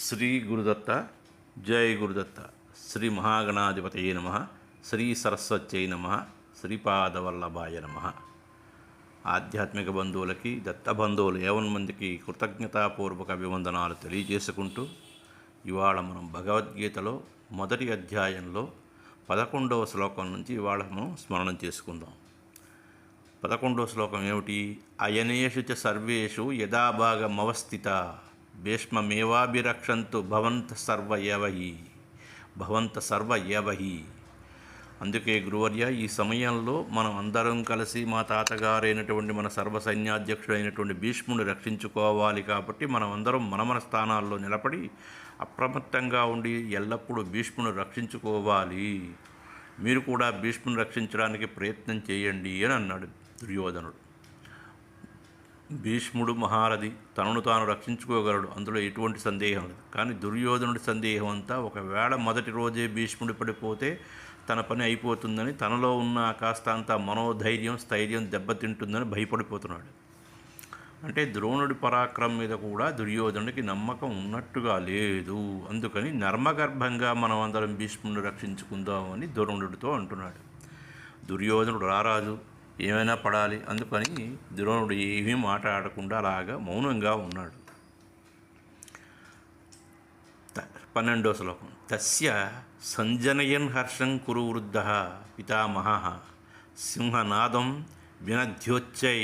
శ్రీ గురుదత్త. జై గురుదత్త. శ్రీ మహాగణాధిపతయే నమ. శ్రీ సరస్వత్యై నమ. శ్రీపాదవల్లభాయ నమ. ఆధ్యాత్మిక బంధువులకి, దత్త బంధువులు ఏవన్ మందికి కృతజ్ఞతాపూర్వక అభివందనాలు తెలియజేసుకుంటూ, ఇవాళ మనం భగవద్గీతలో మొదటి అధ్యాయంలో 11వ శ్లోకం నుంచి ఇవాళ మనం స్మరణం చేసుకుందాం. 11వ శ్లోకం ఏమిటి? అయనేషు చ సర్వేషు యథాభాగమవస్థిత భీష్మమేవాభిరక్షంతు భవంత సర్వ ఏవహి. అందుకే గురువర్య, ఈ సమయంలో మనం అందరం కలిసి మా తాతగారైనటువంటి మన సర్వసైన్యాధ్యక్షుడైనటువంటి భీష్ముని రక్షించుకోవాలి. కాబట్టి మనం అందరం మన స్థానాల్లో నిలబడి అప్రమత్తంగా ఉండి ఎల్లప్పుడూ భీష్ముని రక్షించుకోవాలి. మీరు కూడా భీష్ముని రక్షించడానికి ప్రయత్నం చేయండి అని అన్నాడు దుర్యోధనుడు. భీష్ముడు మహారథి, తనను తాను రక్షించుకోగలడు, అందులో ఎటువంటి సందేహం లేదు. కానీ దుర్యోధనుడి సందేహం అంతా, ఒకవేళ మొదటి రోజే భీష్ముడి పడిపోతే తన పని అయిపోతుందని, తనలో ఉన్న కాస్త అంతా మనోధైర్యం, స్థైర్యం దెబ్బతింటుందని భయపడిపోతున్నాడు. అంటే ద్రోణుడి పరాక్రమం మీద కూడా దుర్యోధనుడికి నమ్మకం ఉన్నట్టుగా లేదు. అందుకని నర్మగర్భంగా మనం అందరం భీష్ముడిని రక్షించుకుందామని ద్రోణుడితో అంటున్నాడు. దుర్యోధనుడు రారాజు, ఏమైనా పడాలి, అందుకని ద్రోణుడు ఏమీ మాట్లాడకుండా అలాగా మౌనంగా ఉన్నాడు. 12వ శ్లోకం. తస్య సంజనయన్ హర్షం కురు వృద్ధ పితామహః సింహనాదం వినద్యోచ్చై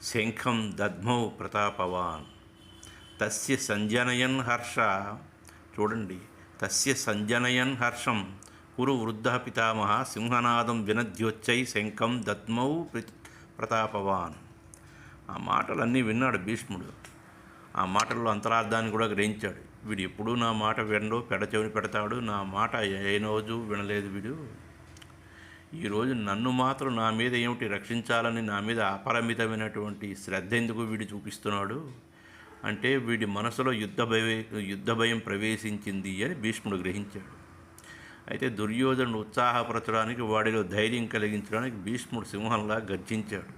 శంఖం దద్మౌ ప్రతాపవాన్. తస్య సంజనయన్ హర్ష, చూడండి, తస్య సంజనయన్ హర్షం కురు వృద్ధ పితామహ సింహనాదం వినద్యోచ్చై శంఖం దద్మౌ ప్రతాపవాన్. ఆ మాటలన్నీ విన్నాడు భీష్ముడు. ఆ మాటల్లో అంతరార్థాన్ని కూడా గ్రహించాడు. వీడు ఎప్పుడూ నా మాట వినడు, పెడచెవిని పెడతాడు, నా మాట ఏ రోజు వినలేదు వీడు. ఈరోజు నన్ను మాత్రం నా మీద ఏమిటి రక్షించాలని నా మీద అపరిమితమైనటువంటి శ్రద్ధ ఎందుకు వీడు చూపిస్తున్నాడు అంటే, వీడి మనసులో యుద్ధ భయం ప్రవేశించింది అని భీష్ముడు గ్రహించాడు. అయితే దుర్యోధనుడు ఉత్సాహపరచడానికి, వాడిలో ధైర్యం కలిగించడానికి భీష్ముడు సింహంలా గర్జించాడు.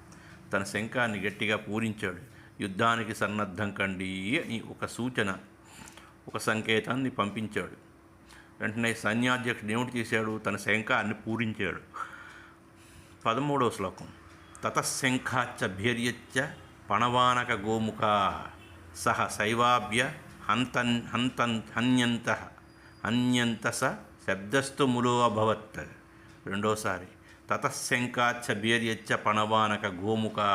తన శంఖాన్ని గట్టిగా పూరించాడు. యుద్ధానికి సన్నద్ధం కండి అని ఒక సూచన, ఒక సంకేతాన్ని పంపించాడు. వెంటనే సైన్యాధ్యక్షుడు ఏమిటి చేశాడు? తన శంఖాన్ని పూరించాడు. 13వ శ్లోకం. తతశంఖాచ్చ భీర్యచ్చ పణవానక గోముఖా సహ శైవాభ్య హన్యంత స శబ్దస్తు ములో అభవత్. రెండోసారి. తతశంఖాచ్చ భీర్యచ్చ పణవానక గోముఖా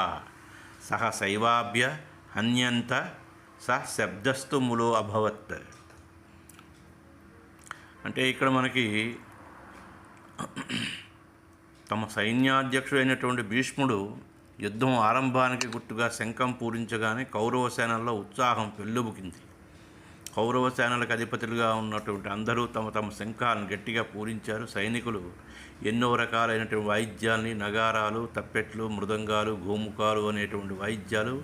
సహ శైవాభ్య హన్యంత స శబ్దస్తు ములో అభవత్. అంటే ఇక్కడ మనకి తమ సైన్యాధ్యక్షుడైనటువంటి భీష్ముడు యుద్ధం ఆరంభానికి గుర్తుగా శంఖం పూరించగానే కౌరవ సేనల్లో ఉత్సాహం పెల్లుబుకింది. కౌరవ సేనలకు అధిపతులుగా ఉన్నటువంటి అందరూ తమ తమ శంఖాలను గట్టిగా పూరించారు. సైనికులు ఎన్నో రకాలైనటువంటి వాయిద్యాల్ని, నగారాలు, తప్పెట్లు, మృదంగాలు, గోముఖాలు అనేటువంటి వాయిద్యాలు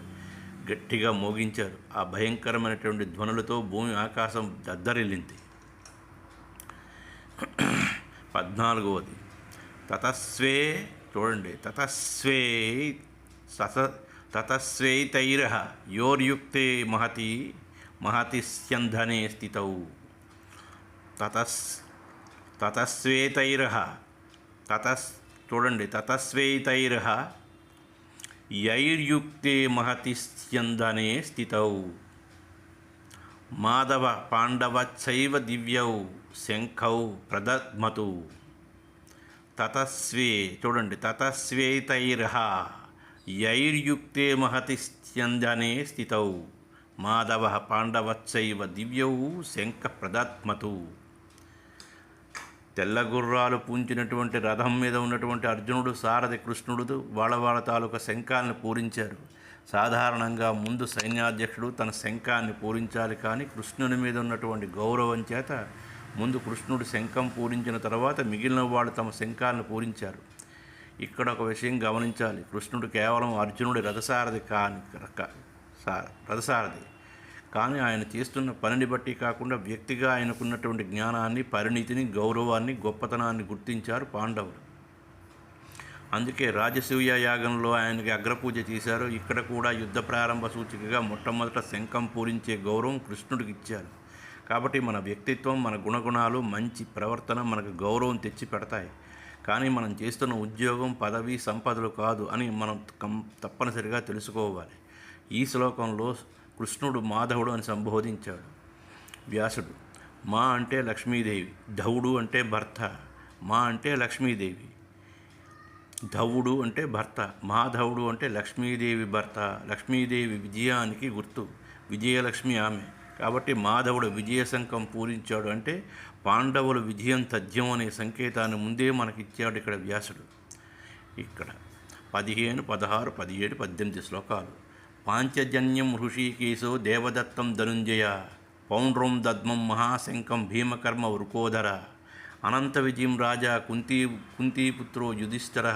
గట్టిగా మోగించారు. ఆ భయంకరమైనటువంటి ధ్వనులతో భూమి ఆకాశం దద్దరిల్లింది. 14వది. తతస్వే, చూడండి, తతస్వేతైరః యోర్యుక్తే మహతి స్యంధనే స్థితౌ. చూడండి, తతస్వేతైరః యైర్యుక్తే మహతి స్యంధనే స్థితౌ మాధవ పాండవచ్చైవ దివ్యౌ శంఖౌ ప్రదద్మతు. చూడండి, తతస్వేతైరః యైర్యుక్తే మహతి స్యంధనే స్థితౌ మాధవ పాండవచ్చైవ దివ్యౌ శంఖ ప్రదద్మతు. తెల్లగుర్రాలు పూంచినటువంటి రథం మీద ఉన్నటువంటి అర్జునుడు, సారథి కృష్ణుడు వాళ్ళ తాలూకా శంఖాలను పూరించారు. సాధారణంగా ముందు సైన్యాధ్యక్షుడు తన శంఖాన్ని పూరించాలి, కానీ కృష్ణుని మీద ఉన్నటువంటి గౌరవం చేత ముందు కృష్ణుడు శంఖం పూరించిన తర్వాత మిగిలిన వాళ్ళు తమ శంఖాలను పూరించారు. ఇక్కడ ఒక విషయం గమనించాలి. కృష్ణుడు కేవలం అర్జునుడి రథసారథి కానీ ఆయన చేస్తున్న పనిని బట్టి కాకుండా వ్యక్తిగా ఆయనకున్నటువంటి జ్ఞానాన్ని, పరిణితిని, గౌరవాన్ని, గొప్పతనాన్ని గుర్తించారు పాండవులు. అందుకే రాజసూయ యాగంలో ఆయనకి అగ్రపూజ చేశారు. ఇక్కడ కూడా యుద్ధ ప్రారంభ సూచికగా మొట్టమొదట శంఖం పూరించే గౌరవం కృష్ణుడికి ఇచ్చారు. కాబట్టి మన వ్యక్తిత్వం, మన గుణగుణాలు, మంచి ప్రవర్తన మనకు గౌరవం తెచ్చి పెడతాయి. కానీ మనం చేస్తున్న ఉద్యోగం, పదవి, సంపదలు కాదు అని మనం తప్పనిసరిగా తెలుసుకోవాలి. ఈ శ్లోకంలో కృష్ణుడు మాధవుడు అని సంబోధించాడు. వ్యాసుడు మా అంటే లక్ష్మీదేవి, ధవుడు అంటే భర్త. మా అంటే లక్ష్మీదేవి, ధవుడు అంటే భర్త, మాధవుడు అంటే లక్ష్మీదేవి భర్త. లక్ష్మీదేవి విజయానికి గుర్తు, విజయలక్ష్మి ఆమె. కాబట్టి మాధవుడు విజయ శంఖం పూరించాడు అంటే పాండవులు విజయం తథ్యం అనే సంకేతాన్ని ముందే మనకిచ్చాడు ఇక్కడ వ్యాసుడు. ఇక్కడ 15, 16, 17, 18 శ్లోకాలు. పాంచజన్యం హృషీకేశో దేవదత్తం ధనుంజయ, పౌండ్రం దద్మం మహాశంఖం భీమకర్మ వృకోదర, అనంత విజయం రాజా కుంతీపుత్రో యుధిష్ఠిర,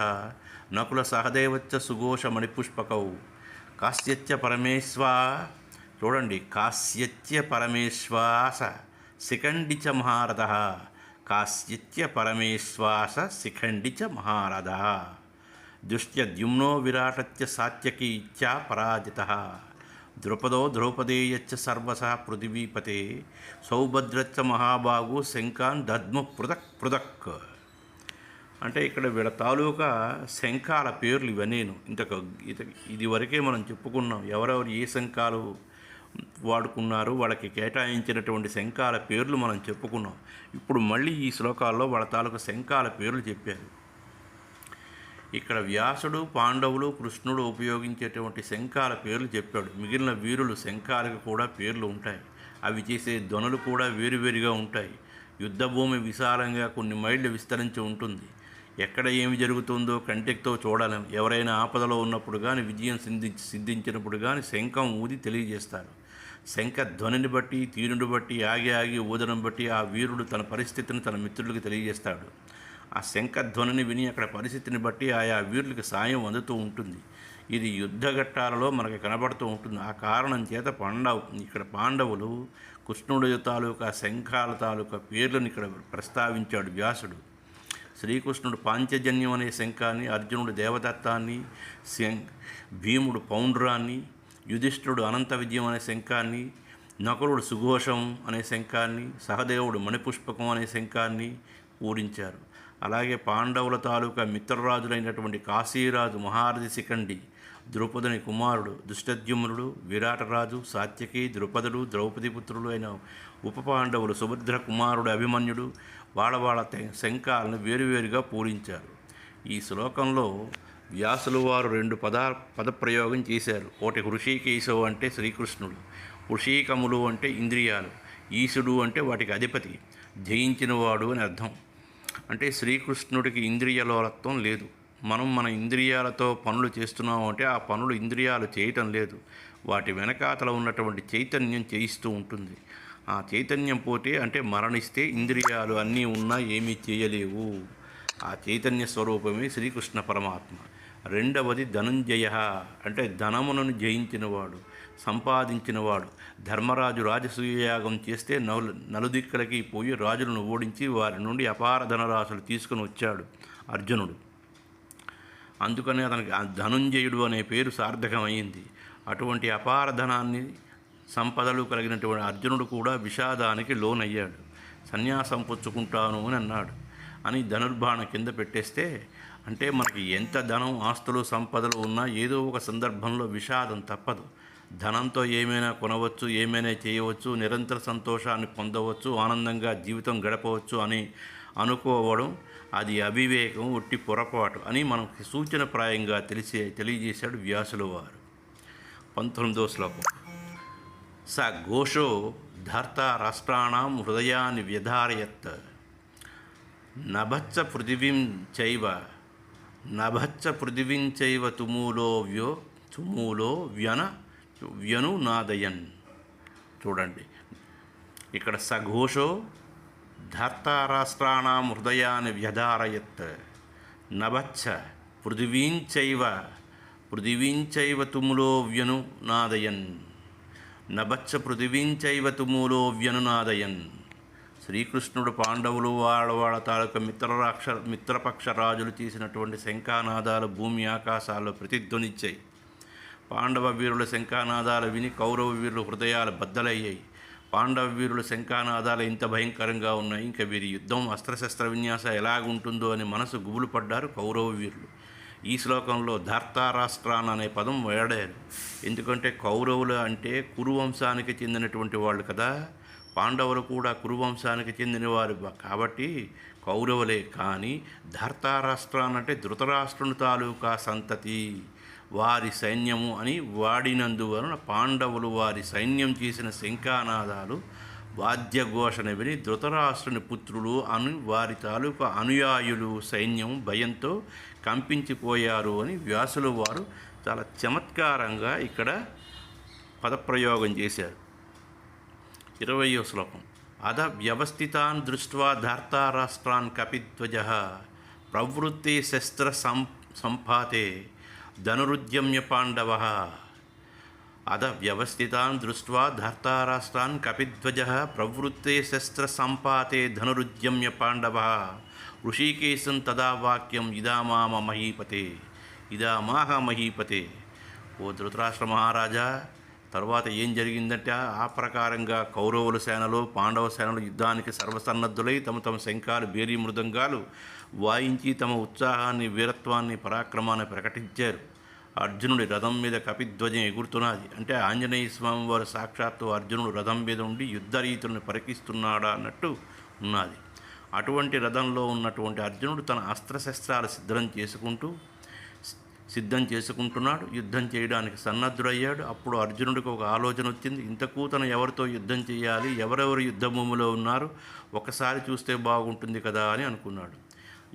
నకుల సహదేవచ్చ సుఘోష మణిపుష్పకౌ, కాశ్యచ్చ పరమేశ్వా, చూడండి, కాశ్యత్య పరమేశ్వాస శిఖండిచ మహారథ, కాశ్యత్య పరమేశ్వాస శిఖండిచ మహారథ, దుష్ట్యద్యుమ్నో విరాటత్య సాత్యకి ఇచ్చా పరాజిత, ద్రుపదో ద్రౌపదేయచ్చ సర్వస పృథివీపతే, సౌభద్రచ్చ మహాబాగు శంఖాన్ దద్మ పృథక్ పృథక్. అంటే ఇక్కడ వీళ్ళ తాలూకా శంఖాల పేర్లు ఇవన్నీను. ఇది వరకే మనం చెప్పుకున్నాం. ఎవరెవరు ఏ శంఖాలు వాడుకున్నారు, వాళ్ళకి కేటాయించినటువంటి శంఖాల పేర్లు మనం చెప్పుకున్నాం. ఇప్పుడు మళ్ళీ ఈ శ్లోకాల్లో వాళ్ళ తాలూకా శంఖాల పేర్లు చెప్పారు. ఇక్కడ వ్యాసుడు, పాండవులు, కృష్ణుడు ఉపయోగించేటువంటి శంఖాల పేర్లు చెప్పాడు. మిగిలిన వీరులు శంఖాలకు కూడా పేర్లు ఉంటాయి. అవి చేసే ధ్వనులు కూడా వేరువేరుగా ఉంటాయి. యుద్ధభూమి విశాలంగా కొన్ని మైళ్ళు విస్తరించి ఉంటుంది. ఎక్కడ ఏమి జరుగుతుందో కంటితో చూడలేం. ఎవరైనా ఆపదలో ఉన్నప్పుడు కానీ, విజయం సిద్ధించినప్పుడు కానీ శంఖం ఊది తెలియజేస్తారు. శంఖ ధ్వనిని బట్టి, తీరుని బట్టి, ఆగి ఊదనం బట్టి ఆ వీరుడు తన పరిస్థితిని తన మిత్రులకు తెలియజేస్తాడు. ఆ శంఖధ్వనిని విని అక్కడ పరిస్థితిని బట్టి ఆయా వీరులకు సాయం అందుతూ ఉంటుంది. ఇది యుద్ధఘట్టాలలో మనకు కనబడుతూ ఉంటుంది. ఆ కారణం చేత ఇక్కడ పాండవులు కృష్ణుడి తాలూకా శంఖాల తాలూకా పేర్లను ఇక్కడ ప్రస్తావించాడు వ్యాసుడు. శ్రీకృష్ణుడు పాంచజన్యం అనే శంఖాన్ని, అర్జునుడు దేవదత్తాన్ని, భీముడు పౌండ్రాన్ని, యుధిష్ఠిరుడు అనంత విజయం అనే శంఖాన్ని, నకులుడు సుఘోషం అనే శంఖాన్ని, సహదేవుడు మణిపుష్పకం అనే శంఖాన్ని పూరించారు. అలాగే పాండవుల తాలూకా మిత్రరాజులైనటువంటి కాశీరాజు మహారథి శిఖండి, ద్రౌపదుని కుమారుడు దుష్టద్యుమ్నుడు, విరాటరాజు సాత్యకి, ద్రుపదుడు, ద్రౌపది పుత్రులు అయిన ఉప పాండవులు సుభద్ర కుమారుడు అభిమన్యుడు వాళ్ళ శంఖాలను వేరువేరుగా పూరించారు. ఈ శ్లోకంలో వ్యాసులు వారు 2 పదప్రయోగం చేశారు. ఒకటి హృషీకేశవు అంటే శ్రీకృష్ణుడు, హృషీకములు అంటే ఇంద్రియాలు, ఈశుడు అంటే వాటికి అధిపతి, జయించినవాడు అని అర్థం. అంటే శ్రీకృష్ణుడికి ఇంద్రియలోలత్వం లేదు. మనం మన ఇంద్రియాలతో పనులు చేస్తున్నాము అంటే ఆ పనులు ఇంద్రియాలు చేయటం లేదు. వాటి వెనకాతల ఉన్నటువంటి చైతన్యం చేయిస్తూ ఉంటుంది. ఆ చైతన్యం పోతే అంటే మరణిస్తే ఇంద్రియాలు అన్నీ ఉన్నా ఏమీ చేయలేవు. ఆ చైతన్య స్వరూపమే శ్రీకృష్ణ పరమాత్మ. రెండవది ధనుంజయ అంటే ధనములను జయించినవాడు, సంపాదించినవాడు. ధర్మరాజు రాజసూయయాగం చేస్తే నలుదిక్కలకి పోయి రాజులను ఓడించి వారి నుండి అపార ధనరాశులు తీసుకుని వచ్చాడు అర్జునుడు. అందుకనే అతనికి ధనుంజయుడు అనే పేరు సార్థకమైంది. అటువంటి అపార ధనాన్ని, సంపదలు కలిగినటువంటి అర్జునుడు కూడా విషాదానికి లోనయ్యాడు. సన్యాసం పుచ్చుకుంటాను అని అన్నాడు. అని ధనుర్బాణం కింద పెట్టేస్తే, అంటే మనకి ఎంత ధనం, ఆస్తులు, సంపదలు ఉన్నా ఏదో ఒక సందర్భంలో విషాదం తప్పదు. ధనంతో ఏమైనా కొనవచ్చు, ఏమైనా చేయవచ్చు, నిరంతర సంతోషాన్ని పొందవచ్చు, ఆనందంగా జీవితం గడపవచ్చు అని అనుకోవడం అది అవివేకం, ఒట్టి పొరపాటు అని మనకు సూచనప్రాయంగా తెలియజేశాడు వ్యాసుల వారు. 19వ శ్లోకం. స ఘోషో ధర్త రాష్ట్రాణం హృదయాన్ని వ్యధారయత్, నభచ్చ పృథివీం చైవ తుమూలో వ్యనునాదయన్. చూడండి, ఇక్కడ సఘోషో ధర్తారాష్ట్రాణం హృదయాన్ని వ్యధారయత్, నభచ్చ పృథివీం చైవ తుములో వ్యనునాదయన్, నభచ్చ పృథివీం చైవ తుమూలో వ్యనునాదయన్. శ్రీకృష్ణుడు పాండవులు వాళ్ళ తాలూకా మిత్రపక్ష రాజులు చేసినటువంటి శంఖానాదాలు భూమి ఆకాశాల్లో ప్రతిధ్వనిచ్చాయి. పాండవ వీరుల శంఖానాదాలు విని కౌరవ వీరుల హృదయాలు బద్దలయ్యాయి. పాండవ వీరుల శంఖానాదాలు ఇంత భయంకరంగా ఉన్నాయి, ఇంకా వీరి యుద్ధం అస్త్రశస్త్ర విన్యాసం ఎలాగుంటుందో అని మనసు గుబులు పడ్డారు కౌరవ వీరులు. ఈ శ్లోకంలో ధార్తారాష్ట్రాన్ అనే పదం వాడారు. ఎందుకంటే కౌరవులు అంటే కురువంశానికి చెందినటువంటి వాళ్ళు కదా, పాండవులు కూడా కురువంశానికి చెందినవారు కాబట్టి కౌరవులే. కానీ ధార్తారాష్ట్రాన్ అంటే ధృతరాష్ట్రుని తాలూకా సంతతి, వారి సైన్యము అని వాడినందువలన పాండవులు వారి సైన్యం చేసిన శంఖానాదాలు వాద్యఘోషణ విని ధృతరాష్ట్రుని పుత్రులు వారి తాలూకా అనుయాయులు సైన్యం భయంతో కంపించిపోయారు అని వ్యాసులు వారు చాలా చమత్కారంగా ఇక్కడ పదప్రయోగం చేశారు. 20వ శ్లోకం. అధ వ్యవస్థితాన్ దృష్ట్వా ధార్తారాష్ట్రాన్ కపిధ్వజః ప్రవృత్తే శస్త్ర సంపాతే ధనురుద్యమ్య పాండవః. అధ వ్యవస్థితాన్ దృష్ట్వా ధార్తారాష్ట్రాన్ కపిధ్వజః ప్రవృత్తే శస్త్ర సంపాతే ధనురుద్యమ్య పాండవః. ఋషికేశం తదా వాక్యం ఇదామామ మహీపతే ఇదామాహ మహీపతే. ఓ ధృతరాష్ట్ర మహారాజా, తర్వాత ఏం జరిగిందంటే ఆ ప్రకారంగా కౌరవుల సేనలు పాండవ సేనలు యుద్ధానికి సర్వసన్నద్ధులై తమ శంఖాలు బేరీ మృదంగాలు వాయించి తమ ఉత్సాహాన్ని వీరత్వాన్ని పరాక్రమాన్ని ప్రకటించారు. అర్జునుడి రథం మీద కపిధ్వజం ఎగురుతున్నది. అంటే ఆంజనేయ స్వామి వారు సాక్షాత్తు అర్జునుడు రథం మీద ఉండి యుద్ధ రీతులను పరికిస్తున్నాడా అన్నట్టు ఉన్నది. అటువంటి రథంలో ఉన్నటువంటి అర్జునుడు తన అస్త్రశస్త్రాలు సిద్ధం చేసుకుంటున్నాడు. యుద్ధం చేయడానికి సన్నద్ధుడయ్యాడు. అప్పుడు అర్జునుడికి ఒక ఆలోచన వచ్చింది. ఇంతకు తను ఎవరితో యుద్ధం చేయాలి, ఎవరెవరు యుద్ధ భూమిలో ఉన్నారు, ఒకసారి చూస్తే బాగుంటుంది కదా అని అనుకున్నాడు.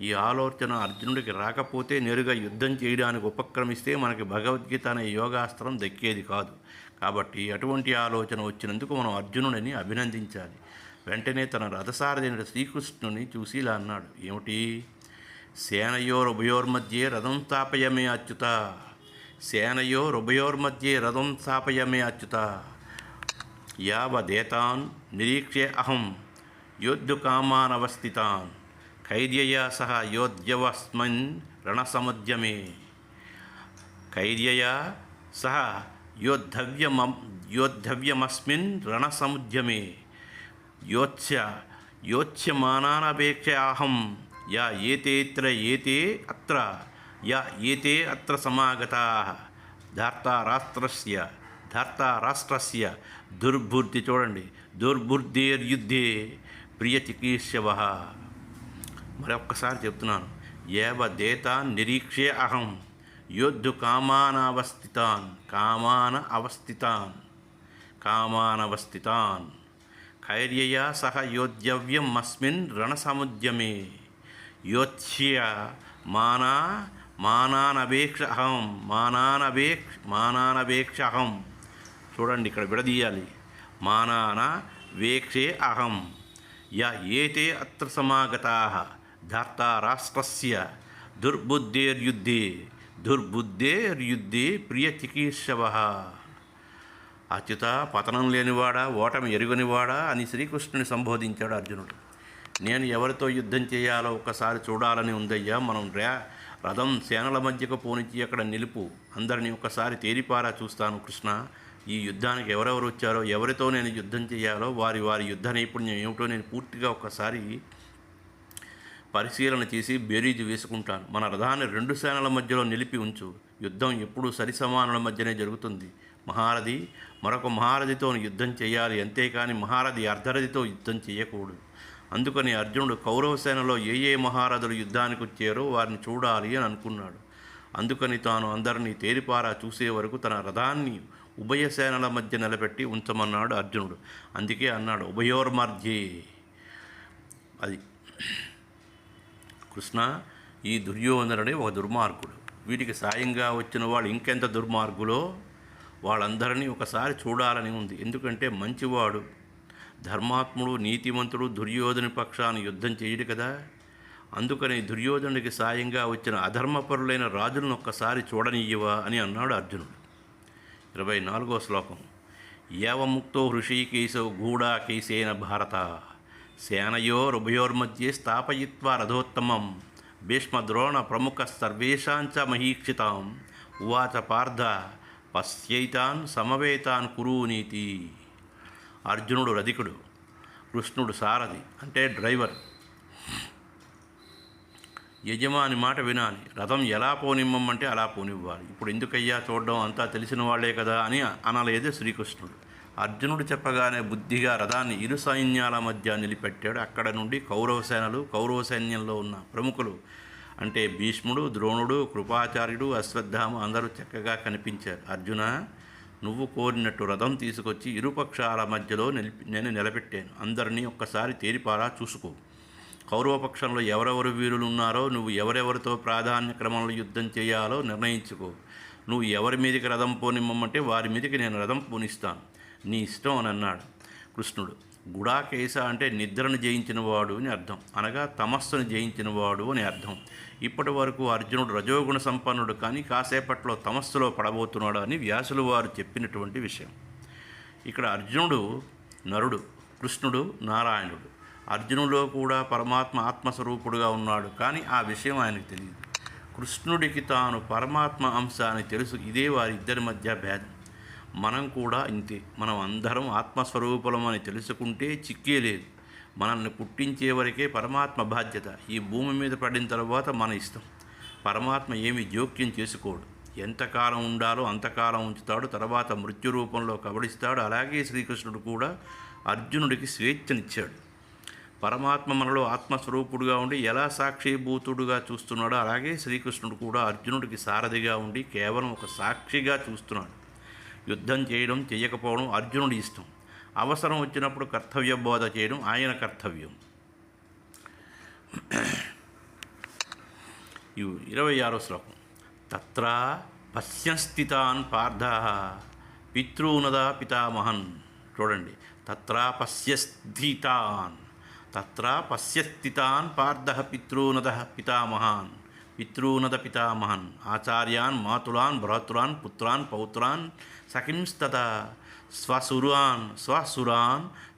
ఈ ఆలోచన అర్జునుడికి రాకపోతే నేరుగా యుద్ధం చేయడానికి ఉపక్రమిస్తే మనకి భగవద్గీత అనే యోగాస్త్రం దక్కేది కాదు. కాబట్టి అటువంటి ఆలోచన వచ్చినందుకు మనం అర్జునుడిని అభినందించాలి. వెంటనే తన రథసారథైన శ్రీకృష్ణుని చూసి ఇలా అన్నాడు. ఏమిటి? సేనయోరుభయోర్మధ్యే రథం స్థాపయమే అచ్యుత. సేనయోరుభయోర్మధ్యే రథం స్థాపయమే అచ్యుత. యావదేతాన్ నిరీక్ష్య అహం యోద్ధుకామానవస్థితాన్ ఖైర్యయా సహ యోధ్యవస్మిన్ రణసముద్యమే. ఖైర్యయా సహ యోద్ధవ్యమస్మిన్ రణసముద్యమే. యోచ్యమానానపేక్షయాహం యా ఏతే అత్ర సమాగతాః ధార్తారాష్ట్రస్య దుర్బుద్ధి. చూడండి, దుర్బుద్ధేర్యుద్ధే ప్రియచికీర్షవః. మరొక్కసారి చెప్తున్నాను. ఏవదేతాన్ నిరీక్ష్య అహం యోద్ధు కామానవస్థితాన్ ఖైర్యయా సహ యోధ్యవ్యం అస్మిన్ రణసముద్యమే. యోచ్య మానానవేక్ష అహం. చూడండి, ఇక్కడ విడదీయాలి. మానానవేక్షే అహం యా ఏతే అత్ర సమాగతాః ధార్తారాష్ట్రస్య దుర్బుద్ధేర్యుద్ధే ప్రియచికీర్షవః. అచ్యుత, పతనం లేనివాడా, ఓటమి ఎరుగనివాడా అని శ్రీకృష్ణుని సంబోధించాడు అర్జునుడు. నేను ఎవరితో యుద్ధం చేయాలో ఒక్కసారి చూడాలని ఉందయ్యా. మనం రథం సేనల మధ్యకు పోనిచ్చి అక్కడ నిలుపు, అందరినీ ఒక్కసారి తేరిపారా చూస్తాను కృష్ణ. ఈ యుద్ధానికి ఎవరెవరు వచ్చారో, ఎవరితో నేను యుద్ధం చేయాలో, వారి యుద్ధ నైపుణ్యం ఏమిటో నేను పూర్తిగా ఒక్కసారి పరిశీలన చేసి బేరీజు వేసుకుంటాను. మన రథాన్ని 2 సేనల మధ్యలో నిలిపి ఉంచు. యుద్ధం ఎప్పుడూ సరిసమానుల మధ్యనే జరుగుతుంది. మహారథి మరొక మహారథితో యుద్ధం చేయాలి, అంతేకాని మహారథి అర్ధరథితో యుద్ధం చేయకూడదు. అందుకని అర్జునుడు కౌరవ సేనలో ఏ మహారథులు యుద్ధానికి వచ్చారో వారిని చూడాలి అని అనుకున్నాడు. అందుకని తాను అందరినీ తేరిపారా చూసే వరకు తన రథాన్ని ఉభయ సేనల మధ్య నిలబెట్టి ఉంచమన్నాడు అర్జునుడు. అందుకే అన్నాడు ఉభయోర్మధ్యే. అది కృష్ణ, ఈ దుర్యోధనుడే ఒక దుర్మార్గుడు. వీటికి సాయంగా వచ్చిన వాళ్ళు ఇంకెంత దుర్మార్గులో వాళ్ళందరినీ ఒకసారి చూడాలని ఉంది. ఎందుకంటే మంచివాడు, ధర్మాత్ముడు, నీతిమంతుడు దుర్యోధని పక్షాన యుద్ధం చేయడు కదా. అందుకని దుర్యోధనుడికి సాయంగా వచ్చిన అధర్మపరులైన రాజులను ఒక్కసారి చూడనియ్యవా అని అన్నాడు అర్జునుడు. 24వ శ్లోకం. ఏవముక్తో హృషీకేశో గూఢాకేశేన భారత సేనయోరుభయోర్मध्ये స్థాపయిత్వా రథోత్తమం భీష్మద్రోణ ప్రముఖ సర్వేషాంచ మహీక్షితాం ఉవాచ పార్థ పశ్యైతాన్ సమవేతాన్ కురూనీతి. అర్జునుడు రధికుడు, కృష్ణుడు సారథి అంటే డ్రైవర్. యజమాని మాట వినాలి, రథం ఎలా పోనిమ్మంటే అలా పోనివ్వాలి. ఇప్పుడు ఎందుకయ్యా చూడడం, అంతా తెలిసిన వాళ్లే కదా అని అనలేదు శ్రీకృష్ణుడు. అర్జునుడు చెప్పగానే బుద్ధిగా రథాన్ని ఇరు సైన్యాల మధ్య నిలిపెట్టాడు. అక్కడ నుండి కౌరవ సైన్యంలో ఉన్న ప్రముఖులు అంటే భీష్ముడు, ద్రోణుడు, కృపాచార్యుడు, అశ్వత్థామ అందరూ చక్కగా కనిపించారు. అర్జున, నువ్వు కోరినట్టు రథం తీసుకొచ్చి ఇరుపక్షాల మధ్యలో నేను నిలబెట్టాను. అందరినీ ఒక్కసారి తేరిపారా చూసుకో. కౌరవపక్షంలో ఎవరెవరు వీరులు ఉన్నారో నువ్వు ఎవరెవరితో ప్రాధాన్య క్రమంలో యుద్ధం చేయాలో నిర్ణయించుకో. నువ్వు ఎవరి మీదకి రథం పోనిమ్మంటే వారి మీదకి నేను రథం పోనిస్తాను, నీ ఇష్టం అని అన్నాడు కృష్ణుడు. గుడాకేశ అంటే నిద్రను జయించినవాడు అని అర్థం, అనగా తమస్సును జయించినవాడు అని అర్థం. ఇప్పటి వరకు అర్జునుడు రజోగుణ సంపన్నుడు, కానీ కాసేపట్లో తమస్సులో పడబోతున్నాడు అని వ్యాసులు వారు చెప్పినటువంటి విషయం. ఇక్కడ అర్జునుడు నరుడు, కృష్ణుడు నారాయణుడు. అర్జునులో కూడా పరమాత్మ ఆత్మస్వరూపుడుగా ఉన్నాడు, కానీ ఆ విషయం ఆయనకు తెలియదు. కృష్ణుడికి తాను పరమాత్మ అంశ అని తెలుసు. ఇదే వారిద్దరి మధ్య భేదం. మనం కూడా ఇంతే. మనం అందరం ఆత్మస్వరూపులమని తెలుసుకుంటే చిక్కే లేదు. మనల్ని పుట్టించే వరకే పరమాత్మ బాధ్యత. ఈ భూమి మీద పడిన తర్వాత మన ఇష్టం. పరమాత్మ ఏమి జోక్యం చేసుకోడు. ఎంతకాలం ఉండాలో అంతకాలం ఉంచుతాడు, తర్వాత మృత్యు రూపంలో కబడిస్తాడు. అలాగే శ్రీకృష్ణుడు కూడా అర్జునుడికి స్వేచ్ఛనిచ్చాడు. పరమాత్మ మనలో ఆత్మస్వరూపుడుగా ఉండి ఎలా సాక్షిభూతుడుగా చూస్తున్నాడో అలాగే శ్రీకృష్ణుడు కూడా అర్జునుడికి సారథిగా ఉండి కేవలం ఒక సాక్షిగా చూస్తున్నాడు. యుద్ధం చేయడం చేయకపోవడం అర్జునుడి ఇష్టం. అవసరం వచ్చినప్పుడు కర్తవ్య బోధ చేయడం ఆయన కర్తవ్యం. 26వ శ్లోకం. తత్ర పశ్యస్థితాన్ పార్థః పితॄనదా పితామహన్. చూడండి, తత్ర పశ్యస్థితాన్ పార్థః పితॄనద పితామహన్ ఆచార్యాన్ మాతులాన్ భ్రాతృన్ పుత్రాన్ పౌత్రాన్ సఖింస్తథా స్వసురాన్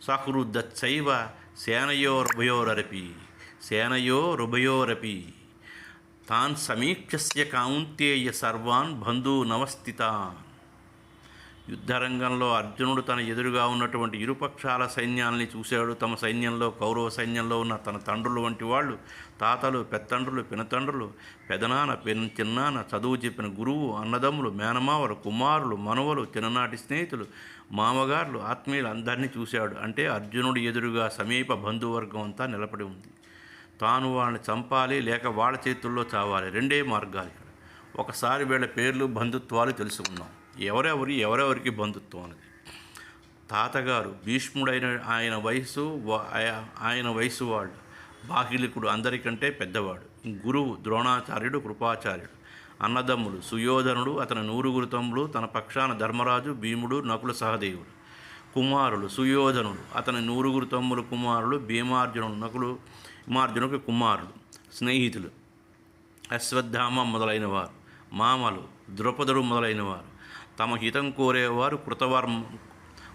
స్వహృదచ్చైవ సేనయోరుభయోరపి తాన్ సమీక్షస్య కౌంతేయ సర్వాన్ బంధూనవస్థితాన్. యుద్ధరంగంలో అర్జునుడు తన ఎదురుగా ఉన్నటువంటి ఇరుపక్షాల సైన్యాల్ని చూశాడు. తమ సైన్యంలో, కౌరవ సైన్యంలో ఉన్న తన తండ్రులు వంటి వాళ్ళు, తాతలు, పెత్తండ్రులు, పినతండ్రులు, పెదనాన్న, చిన్నాన్న, చదువు చెప్పిన గురువు, అన్నదమ్ములు, మేనమావలు, కుమారులు, మనవలు, చిన్ననాటి స్నేహితులు, మామగారులు, ఆత్మీయులు అందరినీ చూశాడు. అంటే అర్జునుడు ఎదురుగా సమీప బంధువర్గం అంతా నిలబడి ఉంది. తాను వాళ్ళని చంపాలి, లేక వాళ్ళ చేతుల్లో చావాలి. రెండే మార్గాలు ఇక్కడ. ఒకసారి వీళ్ళ పేర్లు, బంధుత్వాలు తెలుసుకున్నాం. ఎవరెవరికి బంధుత్వం అనేది. తాతగారు భీష్ముడైన ఆయన వయసు వాళ్ళు, బాహ్లికుడు అందరికంటే పెద్దవాడు. గురువు ద్రోణాచార్యుడు, కృపాచార్యుడు. అన్నదమ్ములు సుయోధనుడు, అతని 9 తమ్ములు, తన పక్షాన ధర్మరాజు, భీముడు, నకుల సహదేవుడు. కుమారులు సుయోధనుడు, అతని 9 తమ్ములు కుమారులు, భీమార్జునుడు, హిమార్జునుడికి కుమారులు. స్నేహితులు అశ్వత్థామ మొదలైనవారు, మామలు ద్రౌపదుడు మొదలైనవారు, తమ హితం కోరేవారు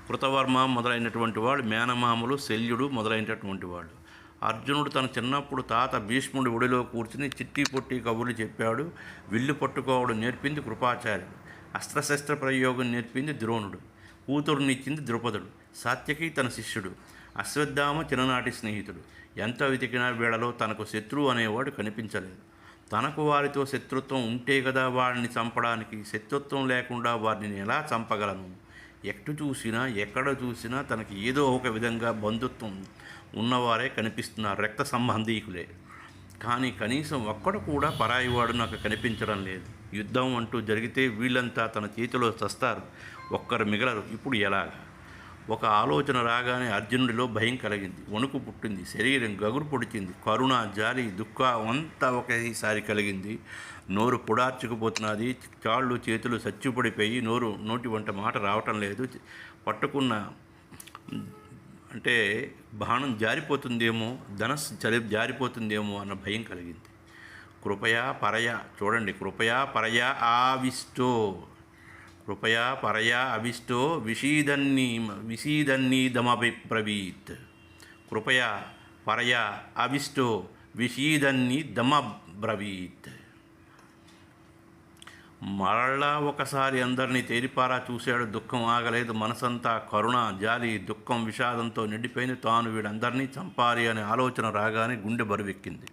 కృతవర్మ మొదలైనటువంటి వాళ్ళు, మేనమామలు, శల్యుడు మొదలైనటువంటి వాళ్ళు. అర్జునుడు తన చిన్నప్పుడు తాత భీష్ముడి ఒడిలో కూర్చుని చిట్టి పొట్టి కబుర్లు చెప్పాడు. విల్లు పట్టుకోవడం నేర్పింది కృపాచార్యుడు. అస్త్రశస్త్ర ప్రయోగం నేర్పింది ద్రోణుడు. కూతురునిచ్చింది ద్రౌపదుడు. సాత్యకి తన శిష్యుడు. అశ్వత్థామ చిన్ననాటి స్నేహితుడు. ఎంత వెతికినా వీళ్ళలో తనకు శత్రువు అనేవాడు కనిపించలేదు. తనకు వారితో శత్రుత్వం ఉంటే కదా వారిని చంపడానికి. శత్రుత్వం లేకుండా వారిని ఎలా చంపగలను? ఎక్కడ చూసినా తనకి ఏదో ఒక విధంగా బంధుత్వం ఉన్నవారే కనిపిస్తున్నారు, రక్త సంబంధీకులే. కానీ కనీసం ఒక్కడు కూడా పరాయివాడు నాకు కనిపించడం లేదు. యుద్ధం అంటూ జరిగితే వీళ్ళంతా తన చేతిలో చస్తారు, ఒక్కరు మిగలరు. ఇప్పుడు ఎలాగా? ఒక ఆలోచన రాగానే అర్జునుడిలో భయం కలిగింది, వణుకు పుట్టింది, శరీరం గగురు పొడిచింది, కరుణ, జాలి, దుఃఖం అంతా ఒకేసారి కలిగింది. నోరు పొడార్చుకుపోతున్నది, కాళ్ళు చేతులు సచ్చిపడిపోయి నోటి వంట మాట రావటం లేదు. పట్టుకున్న అంటే బాణం జారిపోతుందేమో, ధనస్సు జారిపోతుందేమో అన్న భయం కలిగింది. కృపయా పరయా ఆవిష్టో విషీదన్నీదమభిబ్రవీత్. కృపయా పరయా అవిష్టో విషీదన్ని దమబ్రవీత్. మరలా ఒకసారి అందరినీ తేరిపారా చూశాడు. దుఃఖం ఆగలేదు. మనసంతా కరుణ, జాలి, దుఃఖం, విషాదంతో నిండిపోయింది. తాను వీడందరినీ చంపాలి అనే ఆలోచన రాగానే గుండె బరువెక్కింది.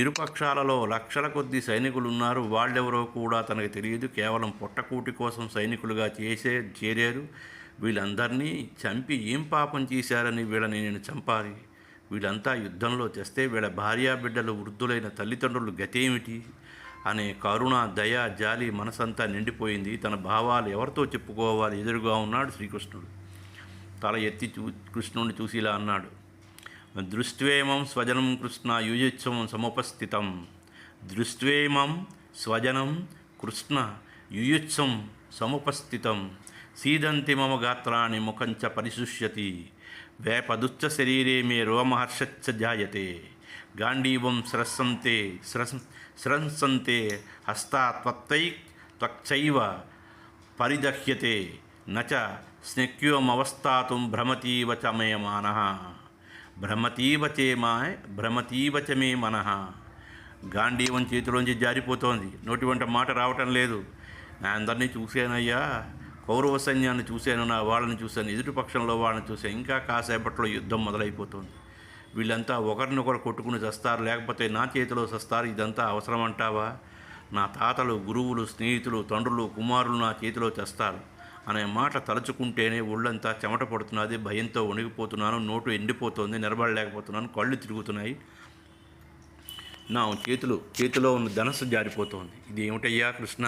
ఇరుపక్షాలలో లక్షల కొద్దీ సైనికులున్నారు. వాళ్ళెవరో కూడా తనకు తెలియదు. కేవలం పొట్టకూటి కోసం సైనికులుగా చేరారు. వీళ్ళందరినీ చంపి ఏం పాపం చేశారని వీళ్ళని నేను చంపాలి? వీళ్ళంతా యుద్ధంలో తెస్తే వీళ్ళ భార్యాబిడ్డలు, వృద్ధులైన తల్లిదండ్రులు గతేమిటి అనే కరుణ, దయ, జాలి మనసంతా నిండిపోయింది. తన భావాలు ఎవరితో చెప్పుకోవాలి? ఎదురుగా ఉన్నాడు శ్రీకృష్ణుడు. తల ఎత్తి కృష్ణుడిని చూసి ఇలా అన్నాడు. దృష్ట్వేమం స్వజనం కృష్ణ యుయుత్సం సముపస్థితం. దృష్ట్వేమం స్వజనం కృష్ణ యుయుత్సం సముపస్థితం. సీదంతి మమ గాత్రాన్ని ముఖంచ పరిశుష్యతి. వేపదుచ్చ శరీరే మే రోమహర్షచ్చ జాయతే. గాంధీవం స్రంసంతే హస్తాత్వత్తై త్వచ్చైవ పరిదహ్యతే. నచ స్నెక్యోమవస్థాతుం భ్రమతీవ చ మే మనః. భ్రమతీవ చ మే మనః. గాంధీవం చేతిలోంచి జారిపోతోంది. నోటి వెంట మాట రావటం లేదు. నా అందరినీ చూశానయ్యా. కౌరవ సైన్యాన్ని చూశాను, నా వాళ్ళని చూశాను, ఎదుటి పక్షంలో వాళ్ళని చూశాను. ఇంకా కాసేపట్లో యుద్ధం మొదలైపోతుంది. వీళ్ళంతా ఒకరినొకరు కొట్టుకుని చస్తారు, లేకపోతే నా చేతిలో చస్తారు. ఇదంతా అవసరం అంటావా? నా తాతలు, గురువులు, స్నేహితులు, తండ్రులు, కుమారులు నా చేతిలో చస్తారు అనే మాట తలుచుకుంటేనే ఒళ్ళంతా చెమట పడుతున్నది. భయంతో వణిగిపోతున్నాను. నోటు ఎండిపోతుంది. నిలబడలేకపోతున్నాను. కళ్ళు తిరుగుతున్నాయి. నా చేతిలో ఉన్న ధనస్సు జారిపోతోంది. ఇది ఏమిటయ్యా కృష్ణ?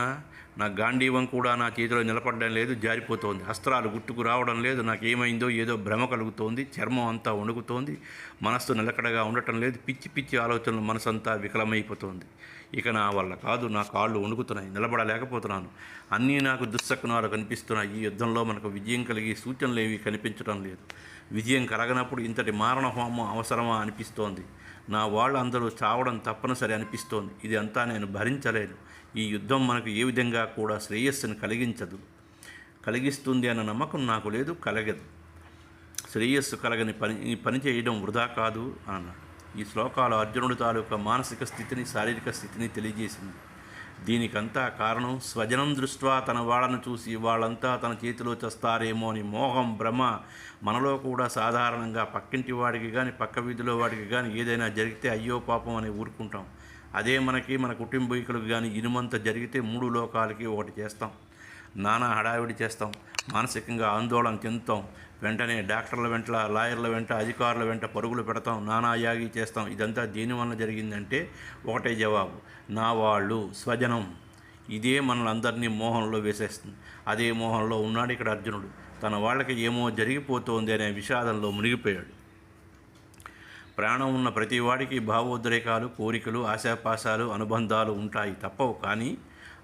నా గాంధీవం కూడా నా చేతిలో నిలబడడం లేదు, జారిపోతోంది. అస్త్రాలు గుర్తుకు రావడం లేదు. నాకేమైందో ఏదో భ్రమ కలుగుతోంది. చర్మం అంతా వణుకుతోంది. మనస్సు నిలకడగా ఉండటం లేదు. పిచ్చి పిచ్చి ఆలోచనలు మనసంతా వికలమైపోతోంది. ఇక నా వల్ల కాదు. నా కాళ్ళు వణుకుతున్నాయి. నిలబడలేకపోతున్నాను. అన్నీ నాకు దుశ్శకునాలు కనిపిస్తున్నాయి. ఈ యుద్ధంలో మనకు విజయం కలిగే సూచనలు ఏవి కనిపించడం లేదు. విజయం కలగనప్పుడు ఇంతటి మారణ హోమం అవసరమా అనిపిస్తోంది. నా వాళ్ళందరూ చావడం తప్పనిసరి అనిపిస్తోంది. ఇది అంతా నేను భరించలేను. ఈ యుద్ధం మనకు ఏ విధంగా కూడా శ్రేయస్సును కలిగిస్తుంది అన్న నమ్మకం నాకు లేదు, కలగదు. శ్రేయస్సు కలగని పని చేయడం వృధా కాదు అన్నాడు. ఈ శ్లోకాలు అర్జునుడి తాలూకా మానసిక స్థితిని, శారీరక స్థితిని తెలియజేసింది. దీనికంతా కారణం స్వజనం దృష్ట్యా తన వాళ్ళను చూసి వాళ్ళంతా తన చేతిలో చేస్తారేమో అని మోహం, భ్రమ మనలో కూడా సాధారణంగా పక్కింటి వాడికి కానీ, పక్క వీధిలో వాడికి కానీ ఏదైనా జరిగితే అయ్యో పాపం అని ఊరుకుంటాం. అదే మనకి, మన కుటుంబీకులకు కానీ ఇనుమంత జరిగితే 3 లోకాలకి ఒకటి చేస్తాం. నానా హడావిడి చేస్తాం. మానసికంగా ఆందోళన చెందుతాం. వెంటనే డాక్టర్ల వెంట, లాయర్ల వెంట, అధికారుల వెంట పరుగులు పెడతాం. నానా యాగి చేస్తాం. ఇదంతా దేనివల్ల జరిగిందంటే ఒకటే జవాబు, నా వాళ్ళు, స్వజనం. ఇదే మనలందరినీ మోహంలో వేసేస్తుంది. అదే మోహంలో ఉన్నాడు ఇక్కడ అర్జునుడు. తన వాళ్ళకి ఏమో జరిగిపోతోంది అనే విషాదంలో మునిగిపోయాడు. ప్రాణం ఉన్న ప్రతివాడికి భావోద్రేకాలు, కోరికలు, ఆశాపాశాలు, అనుబంధాలు ఉంటాయి, తప్పవు. కానీ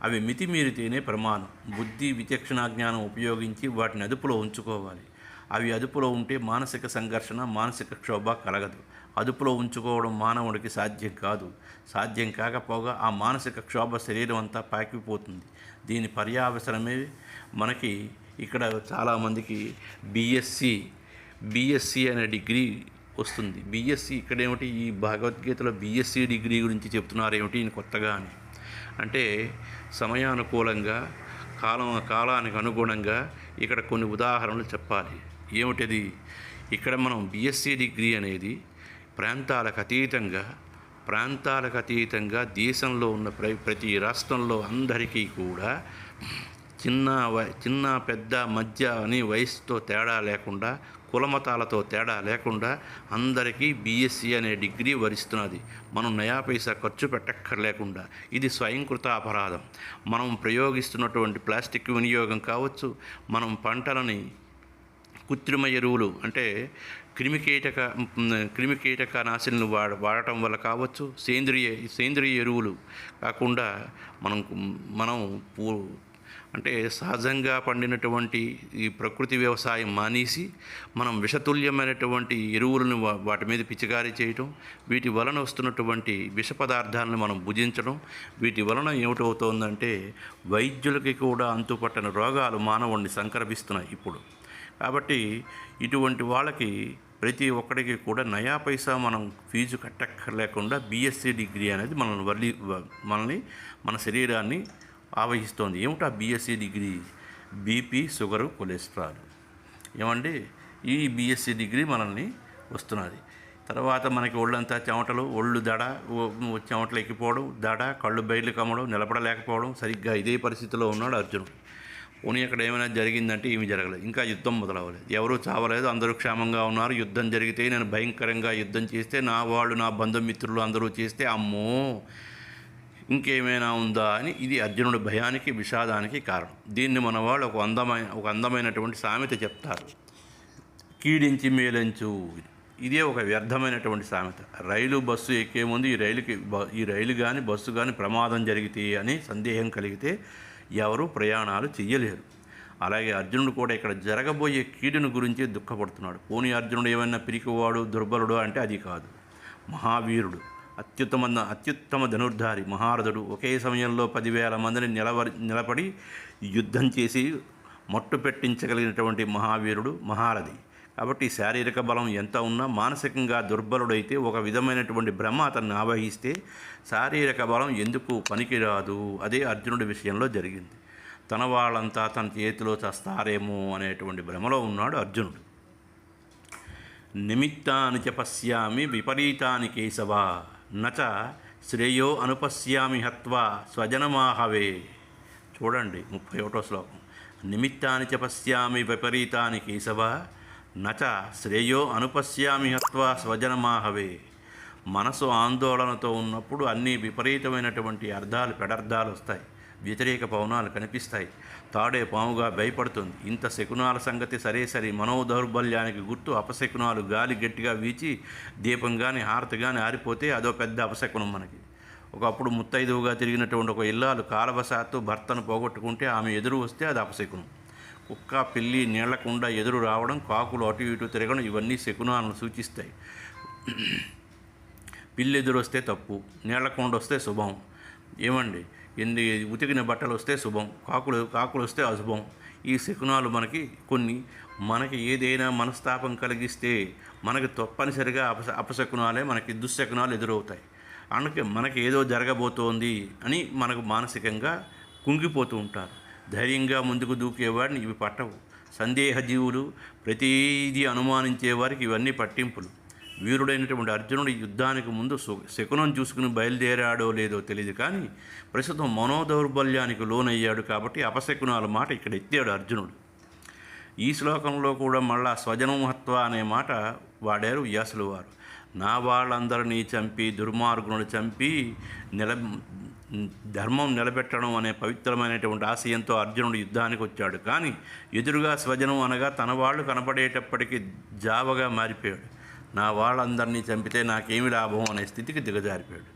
అవి మితిమీరితేనే ప్రమాదం. బుద్ధి, విచక్షణ జ్ఞానం ఉపయోగించి వాటిని అదుపులో ఉంచుకోవాలి. అవి అదుపులో ఉంటే మానసిక సంఘర్షణ, మానసిక క్షోభ కలగదు. అదుపులో ఉంచుకోవడం మానవుడికి సాధ్యం కాదు. సాధ్యం కాకపోగా ఆ మానసిక క్షోభ శరీరం అంతా పాకిపోతుంది. దీని పర్యావసరమే మనకి ఇక్కడ చాలామందికి బీఎస్సీ అనే డిగ్రీ వస్తుంది. బీఎస్సీ ఇక్కడేమిటి, ఈ భగవద్గీతలో బీఎస్సీ డిగ్రీ గురించి చెప్తున్నారు ఏమిటి ఈయన కొత్తగా అని. అంటే సమయానుకూలంగా, కాలానికి అనుగుణంగా ఇక్కడ కొన్ని ఉదాహరణలు చెప్పాలి. ఏమిటిది? ఇక్కడ మనం బీఎస్సీ డిగ్రీ అనేది ప్రాంతాలకు అతీతంగా దేశంలో ఉన్న ప్రతి రాష్ట్రంలో అందరికీ కూడా చిన్న పెద్ద మధ్య అని వయసుతో తేడా లేకుండా, కులమతాలతో తేడా లేకుండా అందరికీ బీఎస్సీ అనే డిగ్రీ వరిస్తున్నది. మనం నయా పైసా ఖర్చు పెట్టక్కర్లేకుండా. ఇది స్వయంకృత అపరాధం. మనం ప్రయోగిస్తున్నటువంటి ప్లాస్టిక్ వినియోగం కావచ్చు, మనం పంటలని కృత్రిమ ఎరువులు అంటే క్రిమికీటక నాశిని వాడటం వల్ల కావచ్చు, సేంద్రియ ఎరువులు కాకుండా మనం అంటే సహజంగా పండినటువంటి ఈ ప్రకృతి వ్యవసాయం మానేసి మనం విషతుల్యమైనటువంటి ఎరువులను వాటి మీద పిచికారీ చేయటం, వీటి వలన వస్తున్నటువంటి విష పదార్థాలను మనం భుజించడం, వీటి వలన ఏమిటవుతోందంటే వైద్యులకి కూడా అంతుపట్టని రోగాలు మానవుణ్ణి సంక్రమిస్తున్నాయి ఇప్పుడు. కాబట్టి ఇటువంటి వాళ్ళకి ప్రతి ఒక్కడికి కూడా నయా పైసా మనం ఫీజు కట్టక్కర్లేకుండా బీఎస్సీ డిగ్రీ అనేది మనల్ని మన శరీరాన్ని ఆవహిస్తోంది. ఏమిటా BSc degree? BP, sugar, cholesterol. ఏమండి, ఈ బీఎస్సీ డిగ్రీ మనల్ని వస్తున్నది. తర్వాత మనకి ఒళ్ళంతా చెమటలు, ఒళ్ళు దడ, చెమటలు ఎక్కిపోవడం, దడ, కళ్ళు బయలు కమ్మడం, నిలబడలేకపోవడం, సరిగ్గా ఇదే పరిస్థితిలో ఉన్నాడు అర్జునుడు. పోనీ అక్కడ ఏమైనా జరిగిందంటే ఏమీ జరగలేదు. ఇంకా యుద్ధం మొదలవ్వలేదు, ఎవరూ చావలేదు, అందరూ క్షేమంగా ఉన్నారు. యుద్ధం జరిగితే నేను భయంకరంగా యుద్ధం చేస్తే నా వాళ్ళు, నా బంధుమిత్రులు అందరూ చేస్తే అమ్మో ఇంకేమైనా ఉందా అని ఇది అర్జునుడి భయానికి, విషాదానికి కారణం. దీన్ని మన వాళ్ళు ఒక అందమైనటువంటి సామెత చెప్తారు, కీడించి మేలంచు. ఇదే ఒక వ్యర్థమైనటువంటి సామెత. రైలు, బస్సు ఎక్కే ముందు ఈ రైలు కానీ బస్సు కానీ ప్రమాదం జరిగితే అని సందేహం కలిగితే ఎవరు ప్రయాణాలు చెయ్యలేరు. అలాగే అర్జునుడు కూడా ఇక్కడ జరగబోయే కీడును గురించి దుఃఖపడుతున్నాడు. పోనీ అర్జునుడు ఏమైనా పిరికివాడు, దుర్బలుడు అంటే అది కాదు. మహావీరుడు, అత్యుత్తమ ధనుర్ధారి, మహారథుడు. ఒకే సమయంలో 10,000 మందిని నిలబడి యుద్ధం చేసి మట్టు పెట్టించగలిగినటువంటి మహావీరుడు, మహారథి. కాబట్టి శారీరక బలం ఎంత ఉన్నా మానసికంగా దుర్బలుడైతే ఒక విధమైనటువంటి భ్రమ అతన్ని ఆవహిస్తే శారీరక బలం ఎందుకు పనికిరాదు. అదే అర్జునుడి విషయంలో జరిగింది. తన వాళ్ళంతా తన చేతిలో చస్తారేమో అనేటువంటి భ్రమలో ఉన్నాడు అర్జునుడు. నిమిత్తాని చ పశ్యామి విపరీతాని కేశవ నచ శ్రేయో అనుపశ్యామి హత్వా స్వజనమాహవే. చూడండి 31వ శ్లోకం. నిమిత్తాని చ పశ్యామి విపరీతాని కేశవ నచ శ్రేయో అనుపశ్యామి హత్వా స్వజనమాహవే. మనసు ఆందోళనతో ఉన్నప్పుడు అన్ని విపరీతమైనటువంటి పెడర్థాలు వస్తాయి, వ్యతిరేక పవనాలు కనిపిస్తాయి, తాడే పాముగా భయపడుతుంది. ఇంత శకునాల సంగతి సరే, మనోదౌర్బల్యానికి గుర్తు అపశకునాలు. గాలి గట్టిగా వీచి దీపం కానీ హారతి కానీ ఆరిపోతే అదో పెద్ద అపశకునం మనకి. ఒకప్పుడు ముత్తైదువుగా తిరిగినటువంటి ఒక ఇల్లాలు కాలవశాత్తు భర్తను పోగొట్టుకుంటే ఆమె ఎదురు వస్తే అది అపశకునం. కుక్క, పిల్లి నీళ్లకుండా ఎదురు రావడం, కాకులు అటు ఇటు తిరగడం, ఇవన్నీ శకునాలను సూచిస్తాయి. పిల్లి ఎదురు వస్తే తప్పు, నీళ్లకుండా వస్తే శుభం. ఏమండి, ఉతికిన బట్టలు వస్తే శుభం, కాకులు వస్తే అశుభం. ఈ శకునాలు మనకి ఏదైనా మనస్తాపం కలిగిస్తే మనకి తప్పనిసరిగా అపశకునాలే, మనకి దుశ్శకునాలు ఎదురవుతాయి. అందుకే మనకి ఏదో జరగబోతోంది అని మనకు మానసికంగా కుంగిపోతూ ఉంటారు. ధైర్యంగా ముందుకు దూకేవాడిని ఇవి పట్టవు. సందేహజీవులు, ప్రతీది అనుమానించేవారికి ఇవన్నీ పట్టింపులు. వీరుడైనటువంటి అర్జునుడు యుద్ధానికి ముందు శకునం చూసుకుని బయలుదేరాడో లేదో తెలియదు, కానీ ప్రస్తుతం మనోదౌర్బల్యానికి లోనయ్యాడు. కాబట్టి అపశకునాల మాట ఇక్కడ ఎత్తాడు అర్జునుడు. ఈ శ్లోకంలో కూడా మళ్ళా స్వజనమహత్వ అనే మాట వాడారు వ్యాసులు వారు. నా వాళ్ళందరినీ చంపి, దుర్మార్గులను చంపి ధర్మం నిలబెట్టడం అనే పవిత్రమైనటువంటి ఆశయంతో అర్జునుడు యుద్ధానికి వచ్చాడు. కానీ ఎదురుగా స్వజనం అనగా తన వాళ్ళు కనపడేటప్పటికీ జావగా మారిపోయాడు. నా వాళ్ళందరినీ చంపితే నాకేమి లాభం అనే స్థితికి దిగజారిపోయాడు.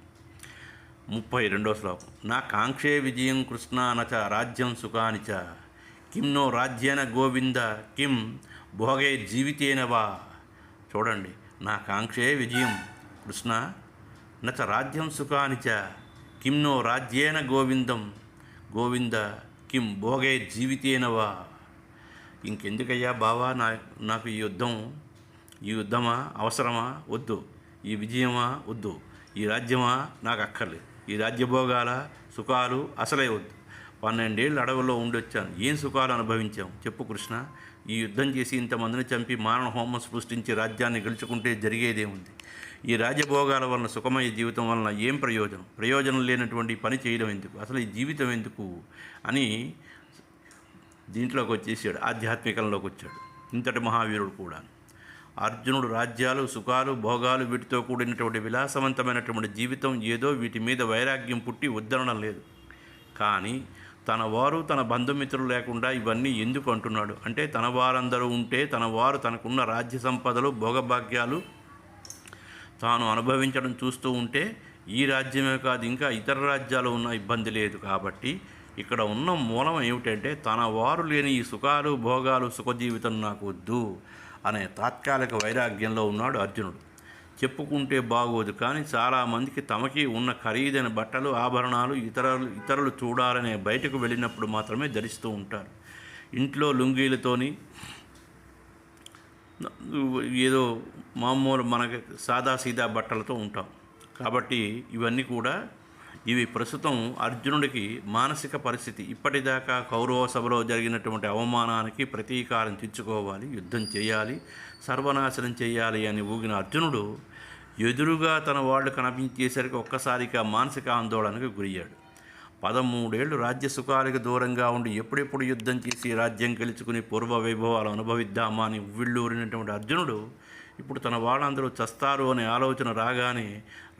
32వ శ్లోకం. నా కాంక్షే విజయం కృష్ణ నచ రాజ్యం సుఖానిచ కిం నో రాజ్యేన గోవింద కిం భోగే జీవితేనవా. చూడండి, నా కాంక్షే విజయం కృష్ణ నచ రాజ్యం సుఖానిచ కిం నో రాజ్యేన గోవింద కిం భోగే జీవితేనవా. ఇంకెందుకయ్యా బావా నాకు ఈ యుద్ధమా అవసరమా? వద్దు. ఈ విజయమా? వద్దు. ఈ రాజ్యమా? నాకు అక్కర్లేదు. ఈ రాజ్యభోగాల సుఖాలు అసలే వద్దు. 12 ఏళ్ళు అడవుల్లో ఉండొచ్చాను, ఏం సుఖాలు అనుభవించాం చెప్పు కృష్ణ. ఈ యుద్ధం చేసి ఇంతమందిని చంపి మారణ హోమం సృష్టించి రాజ్యాన్ని గెలుచుకుంటే జరిగేదేముంది? ఈ రాజ్యభోగాల వలన, సుఖమయ జీవితం వలన ఏం ప్రయోజనం లేనటువంటి పని చేయడం ఎందుకు? అసలు ఈ జీవితం ఎందుకు అని దీంట్లోకి వచ్చేసాడు, ఆధ్యాత్మికంలోకి వచ్చాడు. ఇంతటి మహావీరుడు కూడా. అర్జునుడు రాజ్యాలు, సుఖాలు, భోగాలు వీటితో కూడినటువంటి విలాసవంతమైనటువంటి జీవితం ఏదో వీటి మీద వైరాగ్యం పుట్టి వద్దనడం లేదు. కానీ తన వారు, తన బంధుమిత్రులు లేకుండా ఇవన్నీ ఎందుకు అంటున్నాడు అంటే, తన వారందరూ ఉంటే తనకున్న రాజ్య సంపదలు, భోగభాగ్యాలు తాను అనుభవించడం చూస్తూ ఉంటే ఈ రాజ్యమే కాదు ఇంకా ఇతర రాజ్యాలు ఉన్న ఇబ్బంది లేదు. కాబట్టి ఇక్కడ ఉన్న మూలం ఏమిటంటే, తన వారు లేని ఈ సుఖాలు, భోగాలు, సుఖజీవితం నాకు వద్దు అనే తాత్కాలిక వైరాగ్యంలో ఉన్నాడు అర్జునుడు. చెప్పుకుంటే బాగోదు, కానీ చాలామందికి తమకి ఉన్న ఖరీదైన బట్టలు, ఆభరణాలు ఇతరులు చూడాలనే బయటకు వెళ్ళినప్పుడు మాత్రమే ధరిస్తూ ఉంటారు. ఇంట్లో లుంగీలతోని ఏదో మామూలు మనకి సాదాసీదా బట్టలతో ఉంటాం. కాబట్టి ఇవన్నీ కూడా ఇవి ప్రస్తుతం అర్జునుడికి మానసిక పరిస్థితి. ఇప్పటిదాకా కౌరవ సభలో జరిగినటువంటి అవమానానికి ప్రతీకారం తీర్చుకోవాలి, యుద్ధం చేయాలి, సర్వనాశనం చేయాలి అని ఊగిన అర్జునుడు ఎదురుగా తన వాళ్ళు కనిపించేసరికి ఒక్కసారిగా మానసిక ఆందోళనకు గురయ్యాడు. 13 ఏళ్ళు రాజ్య సుఖాలకు దూరంగా ఉండి ఎప్పుడెప్పుడు యుద్ధం చేసి రాజ్యం గెలుచుకుని పూర్వ వైభవాలు అనుభవిద్దామా అని ఉవ్విళ్ళూరినటువంటి అర్జునుడు ఇప్పుడు తన వాళ్ళందరూ చస్తారు అనే ఆలోచన రాగానే